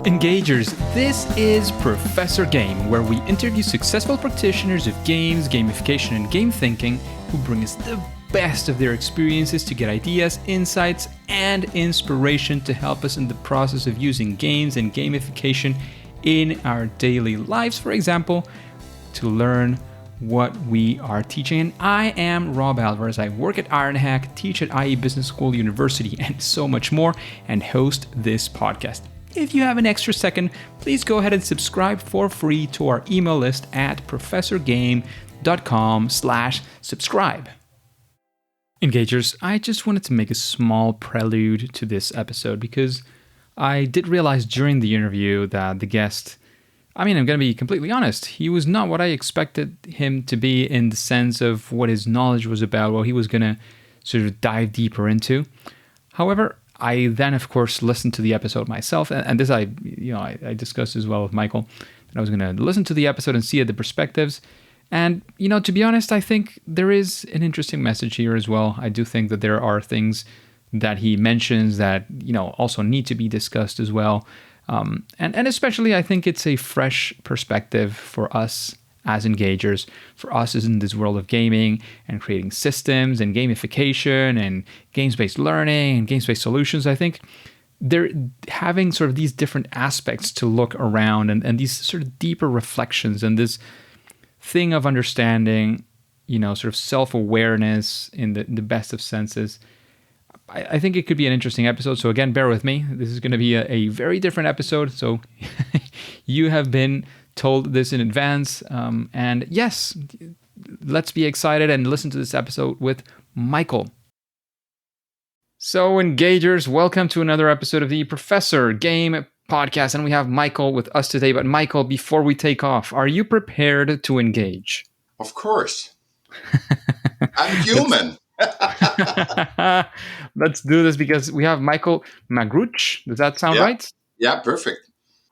Engagers, this is Professor Game, where we interview successful practitioners of games, gamification, and game thinking who bring us the best of their experiences to get ideas, insights, and inspiration to help us in the process of using games and gamification in our daily lives, for example, to learn what we are teaching. And I am Rob Alvarez. I work at Ironhack, teach at IE Business School University, and so much more, and host this podcast. If you have an extra second, please go ahead and subscribe for free to our email list at professorgame.com/subscribe. Engagers, I just wanted to make a small prelude to this episode because I did realize during the interview that the guest, I'm going to be completely honest, he was not what I expected him to be in the sense of what his knowledge was about, what he was going to sort of dive deeper into. However, I then, of course, listened to the episode myself, and this I discussed as well with Michael, that I was going to listen to the episode and see the perspectives. And, to be honest, I think there is an interesting message here as well. I do think that there are things that he mentions that, also need to be discussed as well. And especially, I think it's a fresh perspective for us as engagers, for us as in this world of gaming and creating systems and gamification and games-based learning and games-based solutions. I think they're having sort of these different aspects to look around and these sort of deeper reflections and this thing of understanding, sort of self-awareness in the best of senses. I think it could be an interesting episode. So again, bear with me. This is going to be a very different episode. So you have been told this in advance. And yes, let's be excited and listen to this episode with Michael. So engagers, welcome to another episode of the Professor Game podcast. And we have Michael with us today. But Michael, before we take off, are you prepared to engage? Of course. I'm human. Let's do this because we have Michaell Magrutsche. Does that sound right? Yeah, perfect.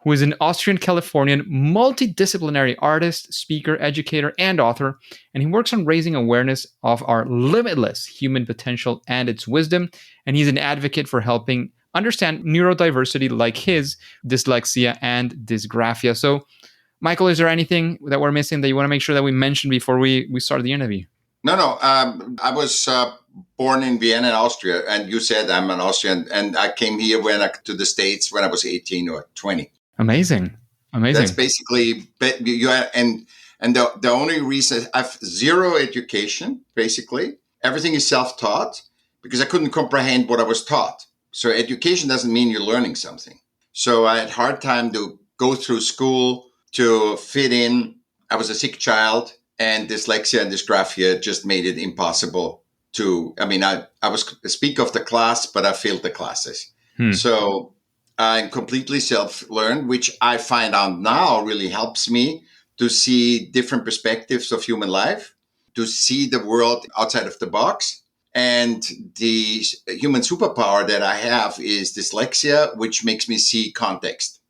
Who is an Austrian Californian multidisciplinary artist, speaker, educator, and author. And he works on raising awareness of our limitless human potential and its wisdom. And he's an advocate for helping understand neurodiversity like his dyslexia and dysgraphia. So, Michael, is there anything that we're missing that you want to make sure that we mention before we start the interview? No. I was born in Vienna, Austria, and you said I'm an Austrian, and I came here to the States when I was 18 or 20. Amazing. That's basically and the only reason I have zero education. Basically, everything is self-taught because I couldn't comprehend what I was taught. So education doesn't mean you're learning something. So I had a hard time to go through school to fit in. I was a sick child. And dyslexia and dysgraphia just made it impossible I was speak of the class, but I failed the classes. So I'm completely self-learned, which I find out now really helps me to see different perspectives of human life, to see the world outside of the box. And the human superpower that I have is dyslexia, which makes me see context.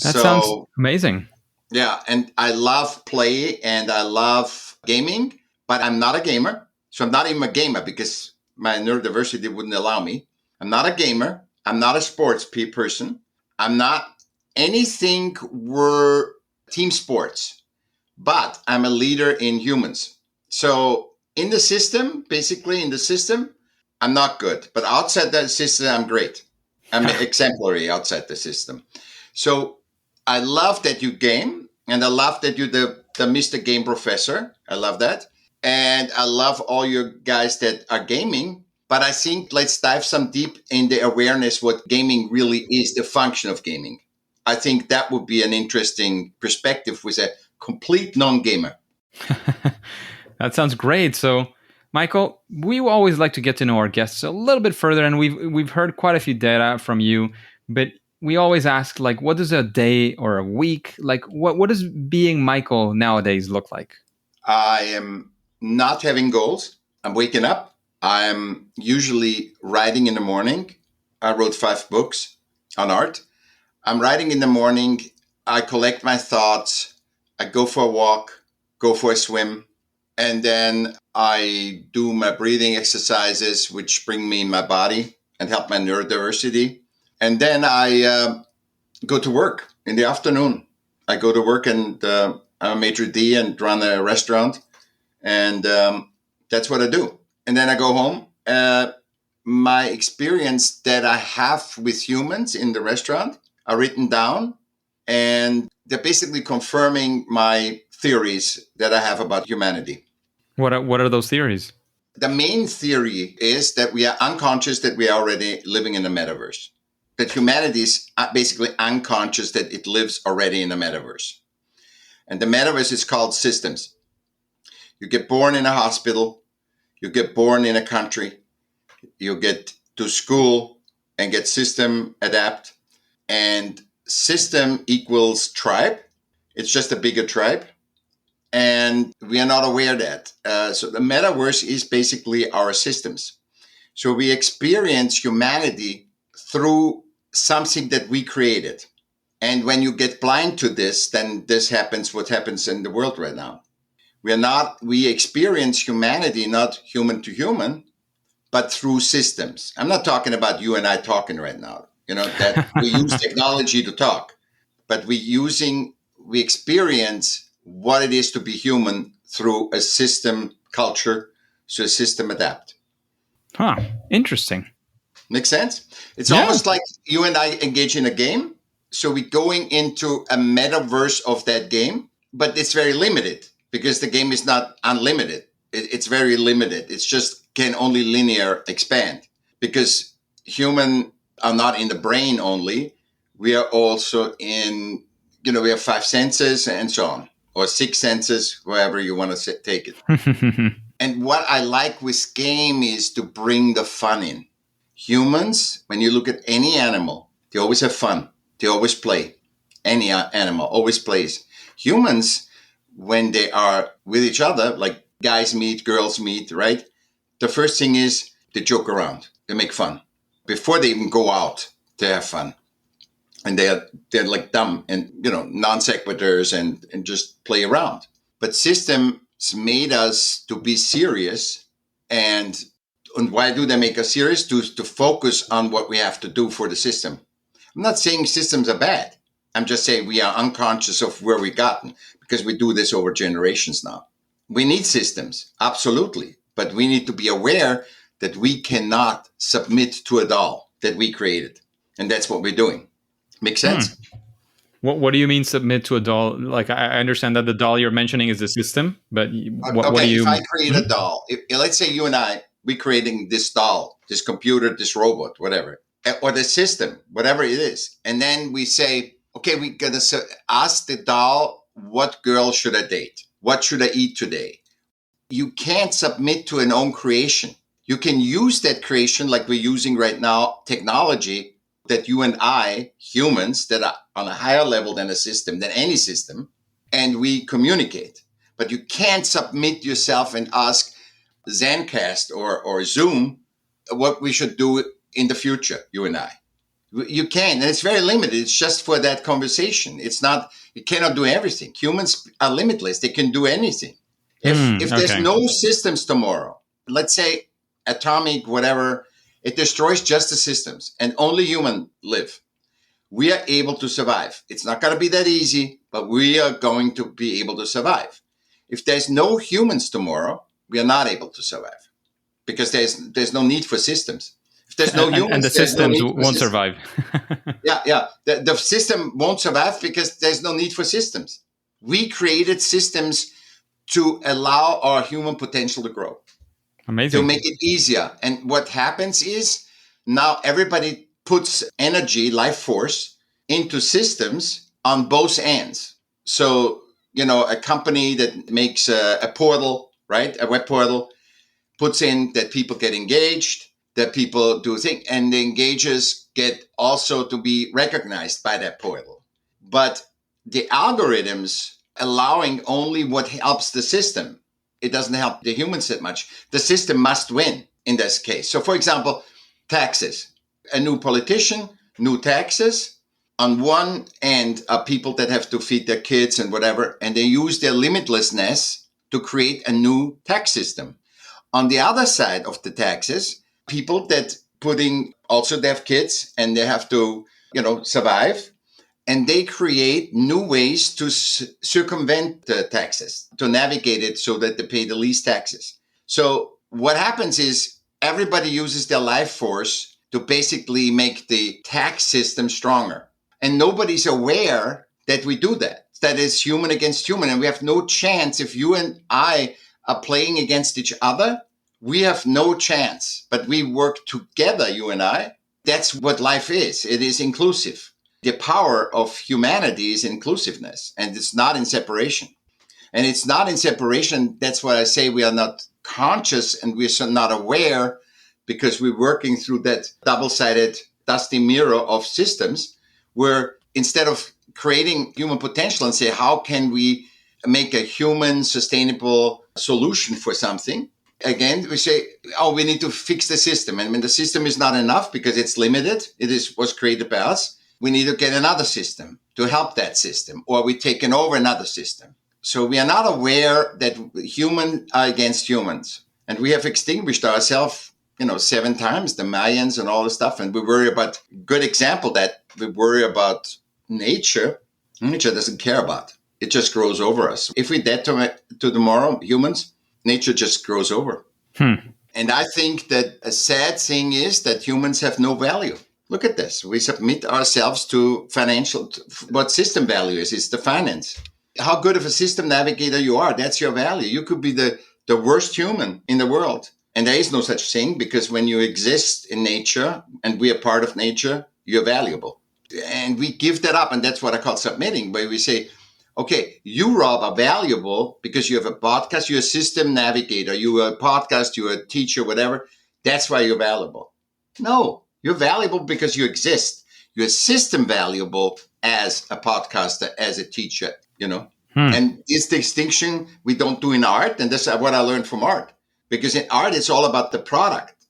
That sounds amazing. Yeah, and I love play and I love gaming, but I'm not a gamer. So I'm not even a gamer because my neurodiversity wouldn't allow me. I'm not a gamer. I'm not a sports person. I'm not anything were team sports, but I'm a leader in humans. So in the system, I'm not good. But outside that system, I'm great. I'm exemplary outside the system. So I love that you game, and I love that you're the Mr. Game Professor. I love that. And I love all your guys that are gaming. But I think let's dive some deep in the awareness what gaming really is, the function of gaming. I think that would be an interesting perspective with a complete non-gamer. That sounds great. So, Michael, we always like to get to know our guests a little bit further, and we've heard quite a few data from you, but we always ask, what does a day or a week, what does being Michael nowadays look like? I am not having goals. I'm waking up. I'm usually writing in the morning. I wrote 5 books on art. I'm writing in the morning. I collect my thoughts. I go for a walk, go for a swim. And then I do my breathing exercises, which bring me in my body and help my neurodiversity. And then I go to work in the afternoon. I go to work and I'm a maitre d' and run a restaurant. And that's what I do. And then I go home. My experience that I have with humans in the restaurant are written down, and they're basically confirming my theories that I have about humanity. What are those theories? The main theory is that we are unconscious that we are already living in the metaverse. That humanity is basically unconscious that it lives already in the metaverse. And the metaverse is called systems. You get born in a hospital, you get born in a country, you get to school and get system adapt, and system equals tribe. It's just a bigger tribe. And we are not aware of that. So the metaverse is basically our systems. So we experience humanity through something that we created. And when you get blind to this, then this happens, what happens in the world right now. We experience humanity, not human to human, but through systems. I'm not talking about you and I talking right now, that we use technology to talk, but we experience what it is to be human through a system culture, so a system adapt. Huh. Interesting. Makes sense? It's Yeah. almost like you and I engage in a game. So we're going into a metaverse of that game, but it's very limited because the game is not unlimited. It's very limited. It's just can only linear expand because human are not in the brain only. We are also in, we have 5 senses and so on, or 6 senses, wherever you want to take it. And what I like with game is to bring the fun in. Humans, when you look at any animal, they always have fun. They always play. Any animal always plays. Humans, when they are with each other, like guys meet, girls meet, right? The first thing is they joke around. They make fun. Before they even go out, they have fun. And they're like dumb and, non sequiturs and just play around. But systems made us to be serious. And why do they make us serious? To focus on what we have to do for the system. I'm not saying systems are bad. I'm just saying we are unconscious of where we've gotten because we do this over generations now. We need systems, absolutely. But we need to be aware that we cannot submit to a doll that we created. And that's what we're doing. Make sense? What do you mean submit to a doll? Like, I understand that the doll you're mentioning is the system, but what do you... If I create a doll, let's say you and I, we're creating this doll, this computer, this robot, whatever, or the system, whatever it is. And then we say, okay, we're going to ask the doll, what girl should I date? What should I eat today? You can't submit to an own creation. You can use that creation like we're using right now, technology, that you and I, humans, that are on a higher level than a system, than any system, and we communicate. But you can't submit yourself and ask Zencast or Zoom what we should do in the future, you and I. You can, and it's very limited. It's just for that conversation. It's not, you cannot do everything. Humans are limitless. They can do anything. If there's no systems tomorrow, let's say atomic, whatever, it destroys just the systems and only humans live. We are able to survive. It's not going to be that easy, but we are going to be able to survive. If there's no humans tomorrow, we are not able to survive because there's no need for systems. If there's no humans, and the systems won't survive. Yeah. The system won't survive because there's no need for systems. We created systems to allow our human potential to grow. Amazing. To make it easier. And what happens is now everybody puts energy, life force into systems on both ends. So, a company that makes a portal, right? A web portal, puts in that people get engaged, that people do things, and the engagers get also to be recognized by that portal. But the algorithms allowing only what helps the system. It doesn't help the humans that much. The system must win in this case. So, for example, taxes. A new politician, new taxes. On one end are people that have to feed their kids and whatever, and they use their limitlessness to create a new tax system. On the other side of the taxes, people that also they have kids and they have to, survive. and they create new ways to circumvent the taxes, to navigate it so that they pay the least taxes. So what happens is everybody uses their life force to basically make the tax system stronger. And nobody's aware that we do that. That is human against human. And we have no chance if you and I are playing against each other. We have no chance, but we work together, you and I. That's what life is. It is inclusive. The power of humanity is inclusiveness, and it's not in separation. And it's not in separation. That's why I say we are not conscious and we're not aware, because we're working through that double-sided dusty mirror of systems where instead of creating human potential and say, how can we make a human sustainable solution for something? Again, we say, oh, we need to fix the system. And when the system is not enough because it's limited, was created by us, we need to get another system to help that system, or we're taking over another system. So we are not aware that humans are against humans. And we have extinguished ourselves, 7 times, the Mayans and all this stuff. And we worry about, good example that we worry about nature. Nature doesn't care about. It just grows over us. If we're dead to tomorrow, humans, nature just grows over. And I think that a sad thing is that humans have no value. Look at this. We submit ourselves to what system value is. It's the finance. How good of a system navigator you are, that's your value. You could be the worst human in the world. And there is no such thing, because when you exist in nature and we are part of nature, you're valuable. And we give that up. And that's what I call submitting, where we say, okay, you, Rob, are valuable because you have a podcast, you're a system navigator, you're a podcast, you're a teacher, whatever. That's why you're valuable. No. You're valuable because you exist. You're system valuable as a podcaster, as a teacher, And this distinction we don't do in art. And that's what I learned from art. Because in art, it's all about the product,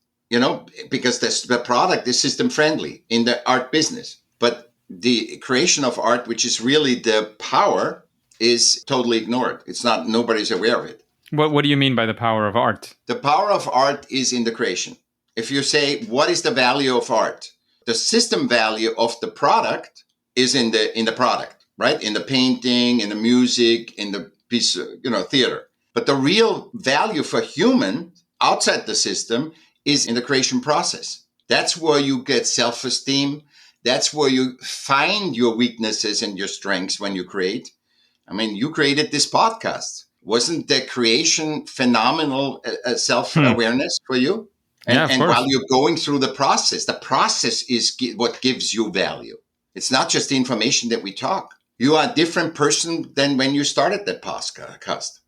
because the product is system friendly in the art business. But the creation of art, which is really the power, is totally ignored. It's not, nobody's aware of it. What do you mean by the power of art? The power of art is in the creation. If you say, what is the value of art? The system value of the product is in the product, right? In the painting, in the music, in the piece of, theater. But the real value for human outside the system is in the creation process. That's where you get self-esteem. That's where you find your weaknesses and your strengths when you create. I mean, you created this podcast. Wasn't the creation phenomenal self-awareness for you? And while you're going through the process is what gives you value. It's not just the information that we talk. You are a different person than when you started that podcast,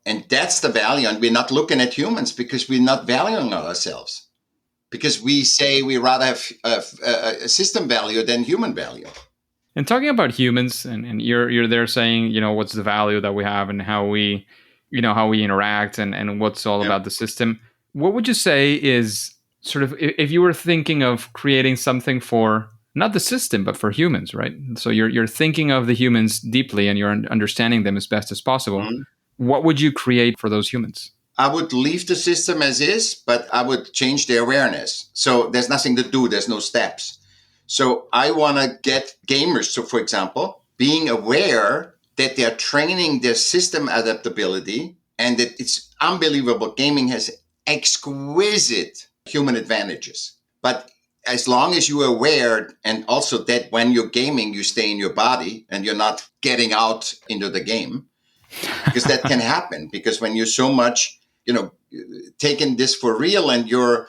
and that's the value. And we're not looking at humans because we're not valuing ourselves, because we say we rather have a system value than human value. And talking about humans, and you're there saying, what's the value that we have and how we interact and what's all about the system. What would you say is sort of, if you were thinking of creating something for not the system, but for humans, right? So you're thinking of the humans deeply and you're understanding them as best as possible. Mm-hmm. What would you create for those humans? I would leave the system as is, but I would change the awareness. So there's nothing to do. There's no steps. So I want to get gamers, so for example, being aware that they're training their system adaptability, and that it's unbelievable. Gaming has exquisite human advantages. But as long as you're aware, and also that when you're gaming, you stay in your body and you're not getting out into the game, because that can happen. Because when you're so much, taking this for real, and your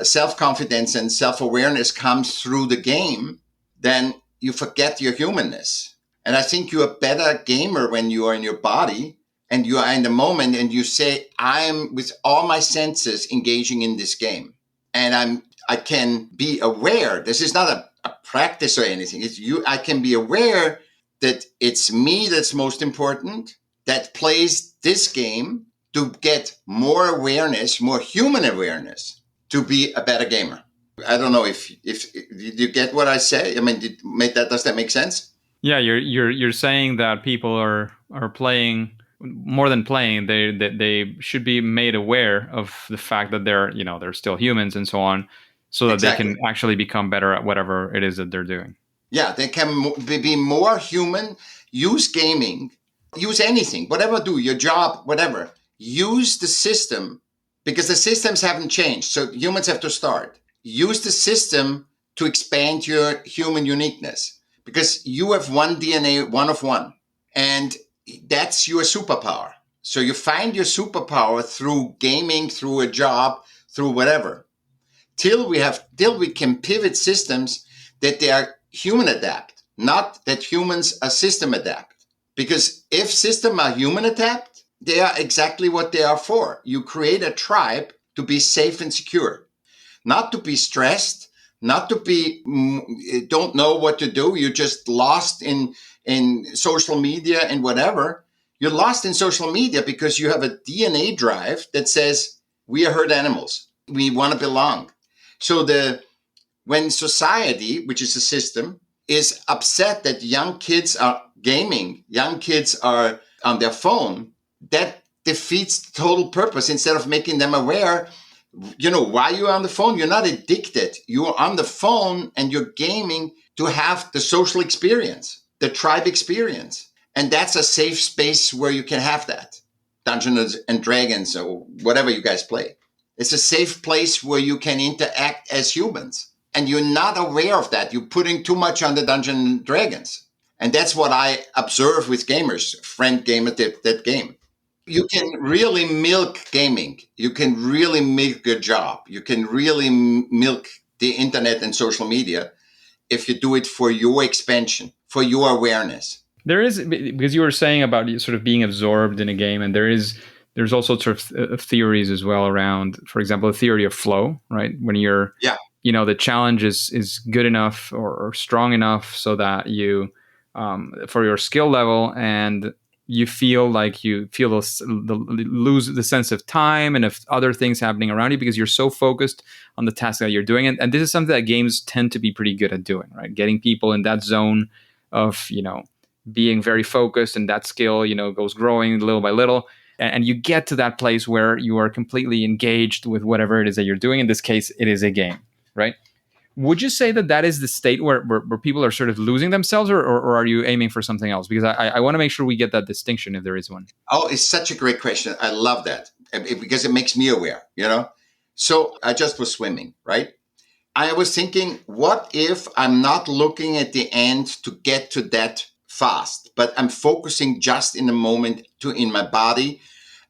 self-confidence and self-awareness comes through the game, then you forget your humanness. And I think you're a better gamer when you are in your body and you are in the moment and you say, I'm with all my senses engaging in this game. And I can be aware. This is not a practice or anything. It's you. I can be aware that it's me that's most important, that plays this game to get more awareness, more human awareness, to be a better gamer. I don't know if you get what I say. I mean, does that make sense? Yeah, you're saying that people are playing more than playing. They should be made aware of the fact that they're still humans and so on, so that Exactly. They can actually become better at whatever it is that they're doing. Yeah, they can be more human. Use gaming, use anything, whatever do, your job, whatever. Use the system because the systems haven't changed. So humans have to start. Use the system to expand your human uniqueness because you have one DNA, one of one. And that's your superpower. So you find your superpower through gaming, through a job, through whatever. Till we can pivot systems that they are human adapt, not that humans are system adapt. Because if systems are human adapt, they are exactly what they are for. You create a tribe to be safe and secure, not to be stressed, not to be don't know what to do. You're just lost in social media and whatever. You're lost in social media because you have a DNA drive that says we are herd animals. We want to belong. So when society, which is a system, is upset that young kids are gaming, young kids are on their phone, that defeats the total purpose. Instead of making them aware, why you're on the phone, you're not addicted. You're on the phone and you're gaming to have the social experience, the tribe experience. And that's a safe space where you can have that. Dungeons and Dragons or whatever you guys play. It's a safe place where you can interact as humans. And you're not aware of that. You're putting too much on the Dungeons and Dragons. And that's what I observe with gamers, friend gamer that game. You can really milk gaming. You can really milk your job. You can really milk the internet and social media if you do it for your expansion, for your awareness. There is, because you were saying about sort of being absorbed in a game, and there's also sort of theories as well around, for example, the theory of flow, right? When you're, the challenge is good enough or strong enough so that you, for your skill level, and you feel like you lose the sense of time and of other things happening around you because you're so focused on the task that you're doing. And this is something that games tend to be pretty good at doing, right? Getting people in that zone of, being very focused, and that skill, goes growing little by little. And you get to that place where you are completely engaged with whatever it is that you're doing. In this case, it is a game, right? Would you say that is the state where people are sort of losing themselves, or are you aiming for something else? Because I want to make sure we get that distinction if there is one. Oh, it's such a great question. I love that because it makes me aware, So I just was swimming, right? I was thinking, what if I'm not looking at the end to get to that fast, but I'm focusing just in the moment in my body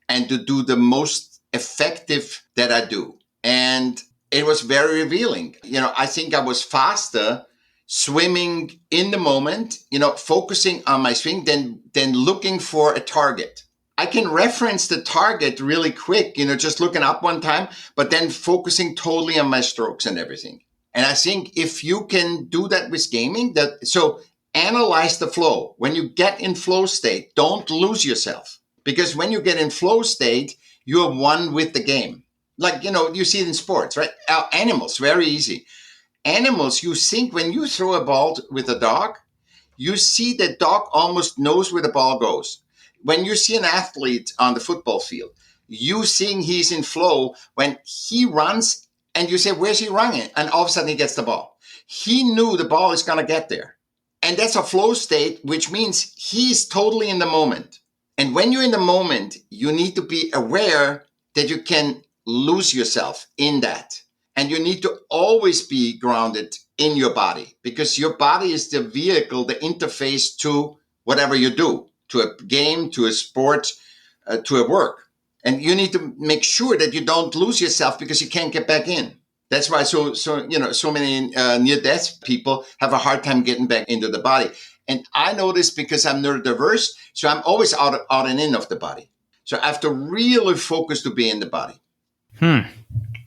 and to do the most effective that I do. And it was very revealing. I think I was faster swimming in the moment, focusing on my swing than looking for a target. I can reference the target really quick, just looking up one time, but then focusing totally on my strokes and everything. And I think if you can do that with gaming, so analyze the flow. When you get in flow state, don't lose yourself. Because when you get in flow state, you're one with the game. Like, you see it in sports, right? Animals, very easy. Animals, you think when you throw a ball with a dog, you see the dog almost knows where the ball goes. When you see an athlete on the football field, you seeing he's in flow when he runs and you say, where's he running? And all of a sudden he gets the ball. He knew the ball is going to get there. And that's a flow state, which means he's totally in the moment. And when you're in the moment, you need to be aware that you can lose yourself in that. And you need to always be grounded in your body because your body is the vehicle, the interface to whatever you do, to a game, to a sport, to a work. And you need to make sure that you don't lose yourself because you can't get back in. That's why so many near-death people have a hard time getting back into the body. And I know this because I'm neurodiverse, so I'm always out and in of the body. So I have to really focus to be in the body.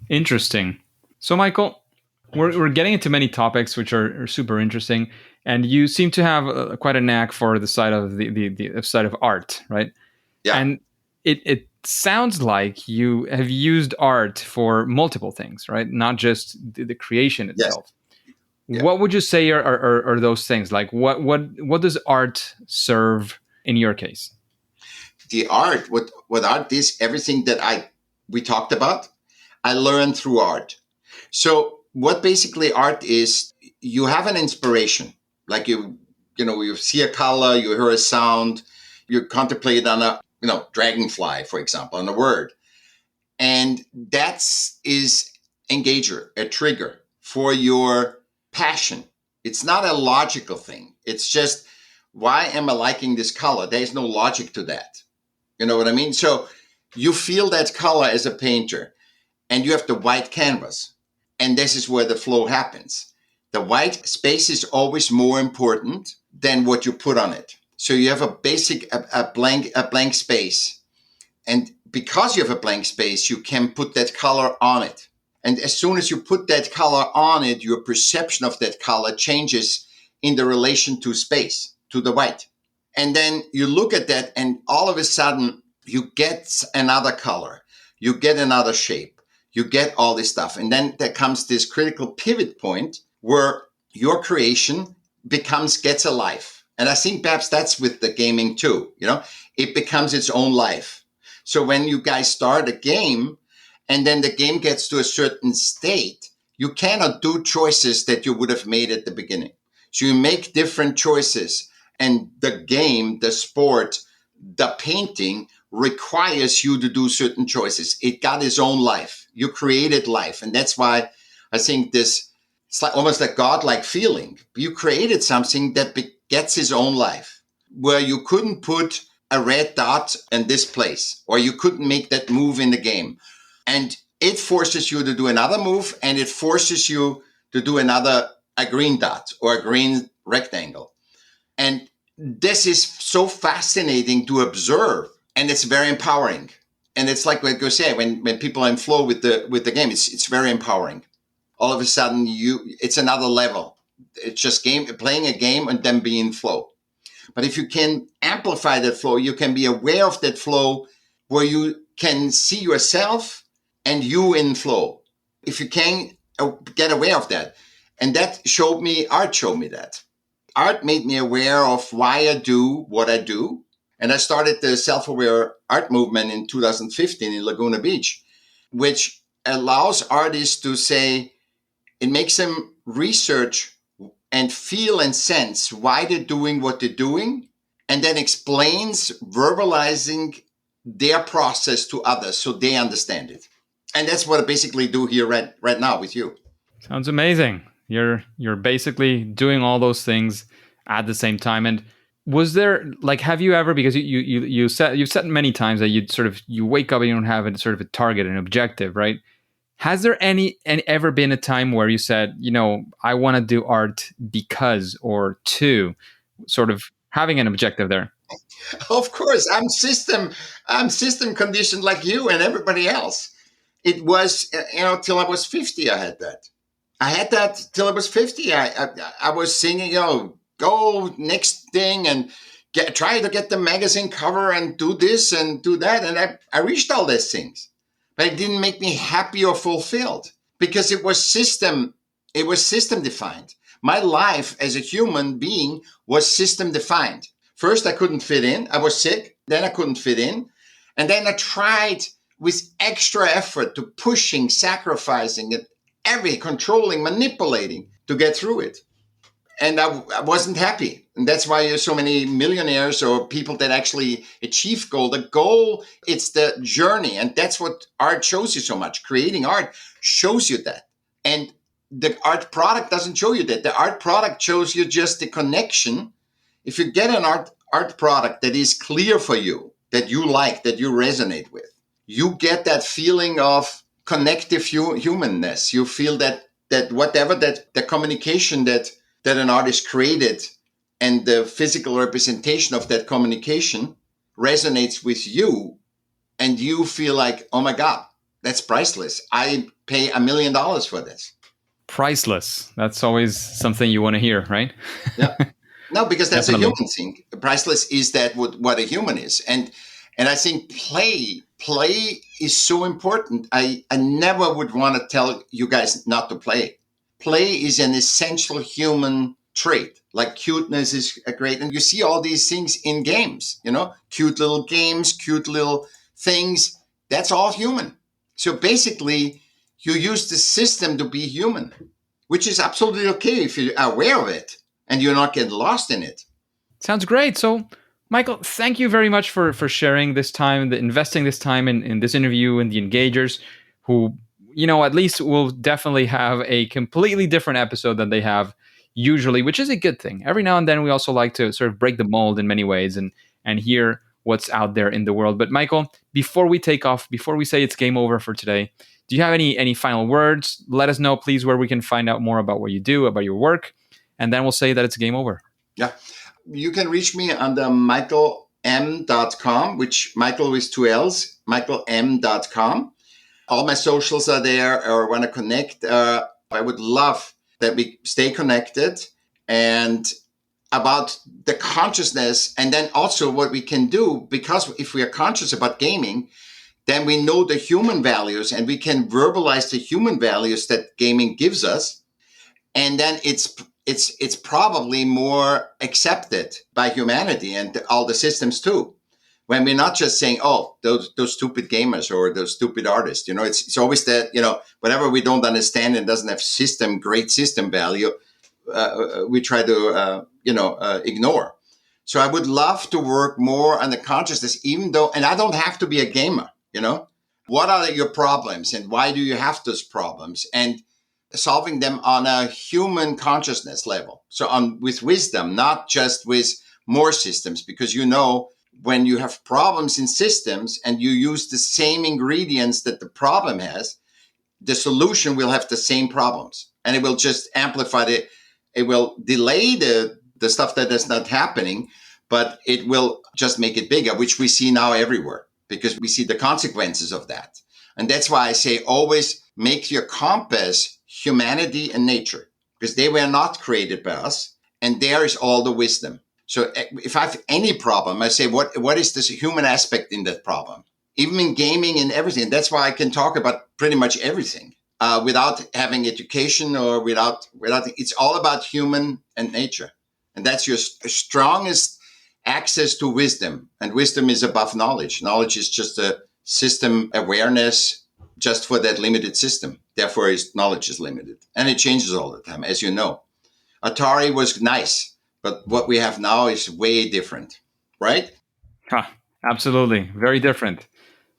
Interesting. So, Michaell, we're getting into many topics which are super interesting, and you seem to have quite a knack for the side of the side of art, right? Yeah. And it sounds like you have used art for multiple things, right? Not just the creation itself. Yes. Yeah. What would you say are those things? Like what does art serve in your case? The art, what art is, everything that we talked about, I learned through art. So what basically art is, you have an inspiration, Like you see a color, you hear a sound, you contemplate on a, dragonfly, for example, on a word. And that is engager, a trigger for your passion. It's not a logical thing. It's just, why am I liking this color? There's no logic to that. You know what I mean? So you feel that color as a painter, and you have the white canvas. And this is where the flow happens. The white space is always more important than what you put on it. So you have a blank space. And because you have a blank space, you can put that color on it. And as soon as you put that color on it, your perception of that color changes in the relation to space, to the white. And then you look at that, and all of a sudden you get another color, you get another shape, you get all this stuff. And then there comes this critical pivot point where your creation gets a life. And I think perhaps that's with the gaming too. It becomes its own life. So when you guys start a game and then the game gets to a certain state, you cannot do choices that you would have made at the beginning. So you make different choices, and the game, the sport, the painting requires you to do certain choices. It got its own life. You created life. And that's why I think it's like almost a godlike feeling. You created something that gets its own life, where you couldn't put a red dot in this place, or you couldn't make that move in the game. And it forces you to do another move, and it forces you to do a green dot or a green rectangle. And this is so fascinating to observe, and it's very empowering. And it's like what you say, when people are in flow with the game, it's very empowering. All of a sudden, it's another level. It's just playing a game and then being in flow. But if you can amplify that flow, you can be aware of that flow, where you can see yourself and you in flow. If you can get aware of that. And art showed me that. Art made me aware of why I do what I do. And I started the self-aware art movement in 2015 in Laguna Beach, which allows artists to say, it makes them research and feel and sense why they're doing what they're doing, and then explains, verbalizing their process to others so they understand it. And that's what I basically do here right now with you. Sounds amazing. You're basically doing all those things at the same time. And was there, like, have you ever, because you've said many times that you wake up and you don't have a target, an objective, right? Has there ever been a time where you said, I want to do art because, or to, sort of having an objective there? Of course, I'm system conditioned like you and everybody else. It was, till I was 50, I had that till I was 50. I was singing, go next thing and try to get the magazine cover and do this and do that. And I reached all these things. But it didn't make me happy or fulfilled, because it was system defined. My life as a human being was system defined. First, I couldn't fit in. I was sick. Then I couldn't fit in. And then I tried with extra effort to pushing, sacrificing it, controlling, manipulating to get through it. And I wasn't happy. And that's why there's so many millionaires or people that actually achieve goal. The goal, it's the journey. And that's what art shows you so much. Creating art shows you that. And the art product doesn't show you that. The art product shows you just the connection. If you get an art product that is clear for you, that you like, that you resonate with, you get that feeling of connective humanness. You feel that whatever that the communication that an artist created and the physical representation of that communication resonates with you, and you feel like, oh my God, that's priceless. I pay $1 million for this. Priceless. That's always something you want to hear, right? Yeah. No, because that's Definitely. a human thing. Priceless is that what a human is. And I think play is so important. I never would want to tell you guys not to play. Play is an essential human trait. Like cuteness is great. And you see all these things in games, cute little games, cute little things. That's all human. So basically, you use the system to be human, which is absolutely okay if you're aware of it. and you're not getting lost in it. Sounds great. So, Michaell, thank you very much for sharing this time, investing this time in this interview and the engagers who, at least will definitely have a completely different episode than they have usually, which is a good thing. Every now and then we also like to sort of break the mold in many ways and hear what's out there in the world. But Michaell, before we take off, before we say it's game over for today, do you have any final words? Let us know, please, where we can find out more about what you do, about your work, and then we'll say that it's game over. Yeah. You can reach me on the michaellm.com, which Michaell with 2 L's, michaellm.com. All my socials are there, or want to connect. I would love that we stay connected, and about the consciousness, and then also what we can do, because if we are conscious about gaming, then we know the human values and we can verbalize the human values that gaming gives us. And then it's probably more accepted by humanity and all the systems too. When we're not just saying, oh, those stupid gamers or those stupid artists, it's always that, whatever we don't understand and doesn't have great system value, we try to, ignore. So I would love to work more on the consciousness, even though, and I don't have to be a gamer, what are your problems and why do you have those problems? And solving them on a human consciousness level. So with wisdom, not just with more systems, because when you have problems in systems and you use the same ingredients that the problem has, the solution will have the same problems, and it will just amplify it will delay the stuff that is not happening, but it will just make it bigger, which we see now everywhere because we see the consequences of that. And that's why I say always make your compass humanity and nature, because they were not created by us, and there is all the wisdom. So if I have any problem, I say, what is this human aspect in that problem? Even in gaming and everything. That's why I can talk about pretty much everything without having education or without. It's all about human and nature, and that's your strongest access to wisdom. And wisdom is above knowledge. Knowledge is just a system awareness just for that limited system. Therefore, knowledge is limited, and it changes all the time, as you know. Atari was nice, but what we have now is way different, right? Absolutely. Very different.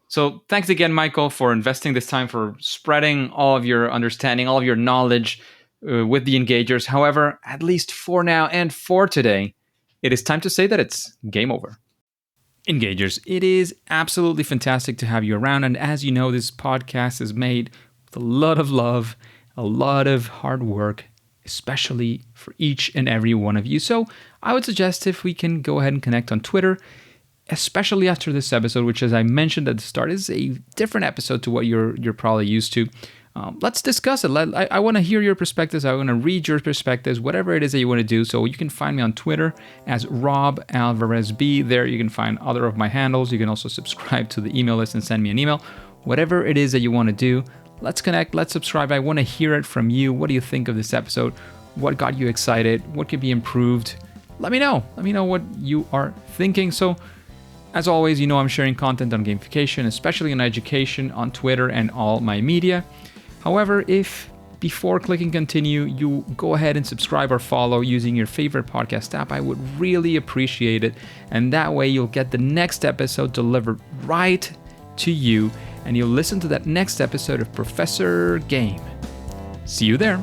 So thanks again, Michaell, for investing this time, for spreading all of your understanding, all of your knowledge with the engagers. However, at least for now and for today, it is time to say that it's game over. Engagers, it is absolutely fantastic to have you around. And as you know, this podcast is made with a lot of love, a lot of hard work, especially for each and every one of you. So I would suggest if we can go ahead and connect on Twitter, especially after this episode, which, as I mentioned at the start, is a different episode to what you're probably used to. Let's discuss it. I want to hear your perspectives. I want to read your perspectives, whatever it is that you want to do. So you can find me on Twitter as Rob Alvarez B. There you can find other of my handles. You can also subscribe to the email list and send me an email. Whatever it is that you want to do, let's connect. Let's subscribe. I want to hear it from you. What do you think of this episode? What got you excited? What could be improved? Let me know. Let me know what you are thinking. So, as always, I'm sharing content on gamification, especially on education, on Twitter and all my media. However, if before clicking continue, you go ahead and subscribe or follow using your favorite podcast app, I would really appreciate it. And that way you'll get the next episode delivered right to you, and you'll listen to that next episode of Professor Game. See you there.